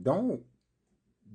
don't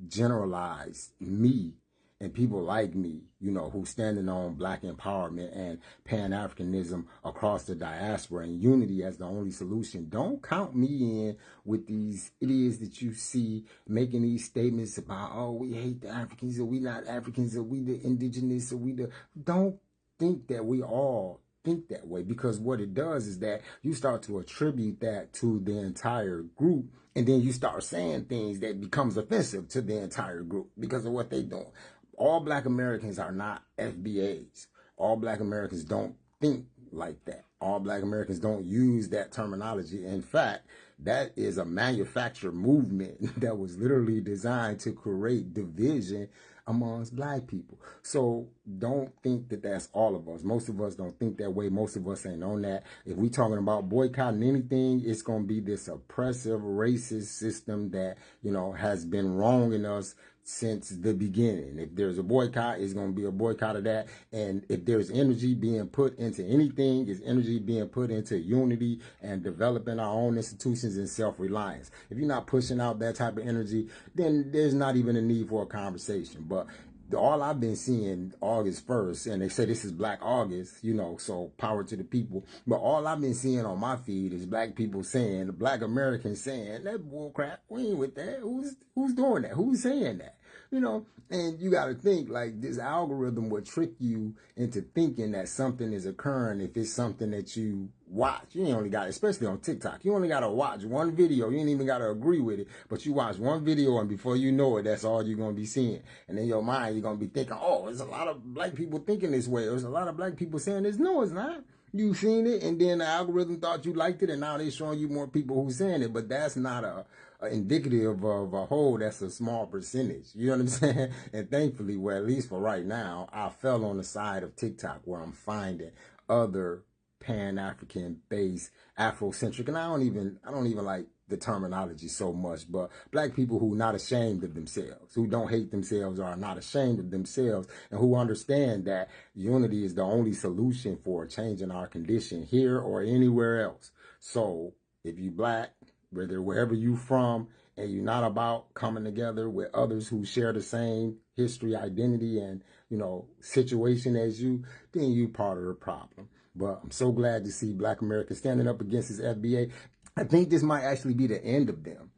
generalize me and people like me, you know, who standing on black empowerment and Pan-Africanism across the diaspora and unity as the only solution. Don't count me in with these idiots that you see making these statements about, oh, we hate the Africans, or we not Africans, or we the indigenous, or we the... Don't think that we all think that way, because what it does is that you start to attribute that to the entire group, and then you start saying things that becomes offensive to the entire group because of what they doing. All black Americans are not FBAs. All black Americans don't think like that. All black Americans don't use that terminology. In fact, that is a manufactured movement that was literally designed to create division amongst black people. So don't think that that's all of us. Most of us don't think that way. Most of us ain't on that. If we talking about boycotting anything, it's going to be this oppressive, racist system that, you know, has been wronging us since the beginning. If there's a boycott, it's going to be a boycott of that. And if there's energy being put into anything, it's energy being put into unity and developing our own institutions and self-reliance. If you're not pushing out that type of energy, then there's not even a need for a conversation. But all I've been seeing August 1st, and they say this is Black August, you know, so power to the people. But all I've been seeing on my feed is black people saying, the black Americans saying, that bull crap, we ain't with that. Who's doing that? Who's saying that? You know, and you got to think, like, this algorithm will trick you into thinking that something is occurring if it's something that you watch. You ain't only got, especially on TikTok, you only got to watch one video. You ain't even got to agree with it, but you watch one video, and before you know it, that's all you're going to be seeing. And in your mind, you're going to be thinking, oh, there's a lot of black people thinking this way. There's a lot of black people saying this. No, it's not. You've seen it, and then the algorithm thought you liked it, and now they're showing you more people who saying it. But that's not a indicative of a whole. That's a small percentage. You know what I'm saying? And thankfully, well, at least for right now, I fell on the side of TikTok where I'm finding other Pan-African based Afrocentric, and I don't even like the terminology so much, but black people who not ashamed of themselves, who don't hate themselves, or are not ashamed of themselves, and who understand that unity is the only solution for changing our condition here or anywhere else. So if you black, wherever you from, and you're not about coming together with others who share the same history, identity, and, you know, situation as you, then you part of the problem. But I'm so glad to see black America standing up against this FBA. I think this might actually be the end of them.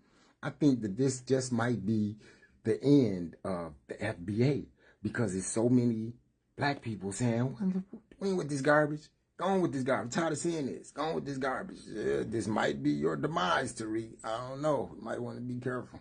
I think that this just might be the end of the FBA, because there's so many black people saying, we ain't with this garbage. Go on with this garbage. I'm tired of seeing this. Go on with this garbage. This might be your demise, Tariq. I don't know. You might want to be careful.